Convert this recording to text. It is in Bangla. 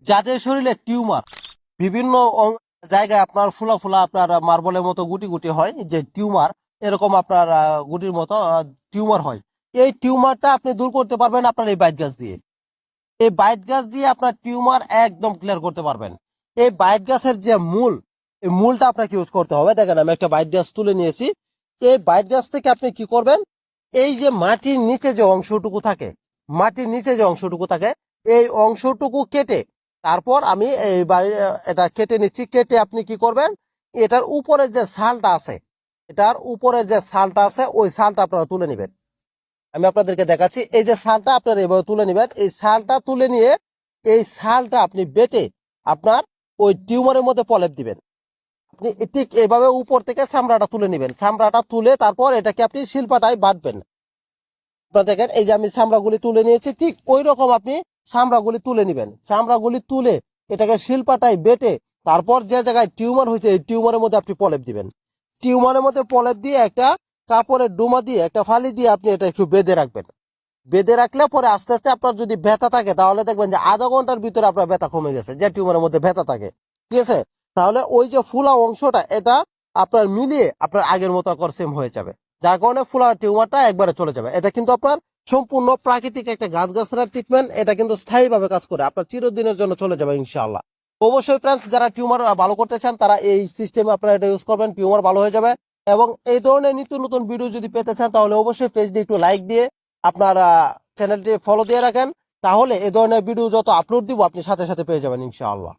যাদের শরীরে টিউমার বিভিন্ন জায়গায় আপনার ফুলা ফুলা আপনার মার্বলের মতো গুটি গুটি হয়, যে টিউমার এরকম আপনার গুটির মতো টিউমার হয়, এই টিউমারটা আপনি দূর করতে পারবেন আপনার এই বাইট গাছ দিয়ে। এই বাইট গাছ দিয়ে আপনার টিউমার একদম ক্লিয়ার করতে পারবেন। এই বাইট গাছের যে মূল, এই মূলটা আপনাকে ইউজ করতে হবে। দেখেন আমি একটা বাইট গাছ তুলে নিয়েছি। এই বাইট গাছ থেকে আপনি কি করবেন, এই যে মাটির নিচে যে অংশটুকু থাকে, মাটির নিচে যে অংশটুকু থাকে, এই অংশটুকু কেটে তারপর আমি এটা কেটে নিচ্ছি। কেটে আপনি কি করবেন, এটার উপরে যে ছালটা আছে, এটার উপরে যে ছালটা আছে ওই ছালটা আপনারা তুলে নেবেন। আমি আপনাদেরকে দেখাচ্ছি। এই যে ছালটা আপনারা এভাবে তুলে নেবেন। এই ছালটা তুলে নিয়ে এই ছালটা আপনি বেটে আপনার ওই টিউমারের মধ্যে প্রলেপ দিবেন। আপনি ঠিক এভাবে উপর থেকে চামড়াটা তুলে নেবেন। চামড়াটা তুলে তারপর এটাকে আপনি শিল্পাটায় বাটবেন। আপনারা দেখেন এই যে আমি চামড়াগুলি তুলে নিয়েছি, ঠিক ওই রকম আপনি চামড়াগুলি তুলে নেবেন। চামড়াগুলি তুলে এটাকে শিল্পাটায় বেটে তারপর যে জায়গায় টিউমার হয়েছে এই টিউমারের মধ্যে আপনি প্রলেপ দিবেন। টিউমারের মধ্যে প্রলেপ দিয়ে একটা কাপড়ের ডুমা দিয়ে একটা ফালি দিয়ে আপনি এটা একটু বেঁধে রাখবেন। বেঁধে রাখলে পরে আস্তে আস্তে আপনার যদি ব্যথা থাকে তাহলে দেখবেন যে আধা ঘন্টার ভিতরে আপনার ব্যথা কমে গেছে, যে টিউমারের মধ্যে ব্যথা থাকে। ঠিক আছে, তাহলে ওই যে ফুলা অংশটা এটা আপনার মিলিয়ে আপনার আগের মতো আবার সেম হয়ে যাবে, যার কারণে ফুলা টিউমারটা একবারে চলে যাবে। এটা কিন্তু আপনার সম্পূর্ণ প্রাকৃতিক একটা গাছগাছড়ার ট্রিটমেন্ট। এটা কিন্তু স্থায়ীভাবে কাজ করে, আপনার চিরদিনের জন্য চলে যাবে ইনশাআল্লাহ। অবশ্যই ফ্রেন্ডস, যারা টিউমার ভালো করতে চান তারা এই সিস্টেমে আপনারা এটা ইউজ করবেন, টিউমার ভালো হয়ে যাবে। এবং এই ধরনের নিত্য নতুন ভিডিও যদি পেতে চান তাহলে অবশ্যই পেজটি একটু লাইক দিয়ে আপনার চ্যানেলটি ফলো দিয়ে রাখেন। তাহলে এ ধরনের ভিডিও যত আপলোড দিব আপনি সাথে সাথে পেয়ে যাবেন ইনশাআল্লাহ।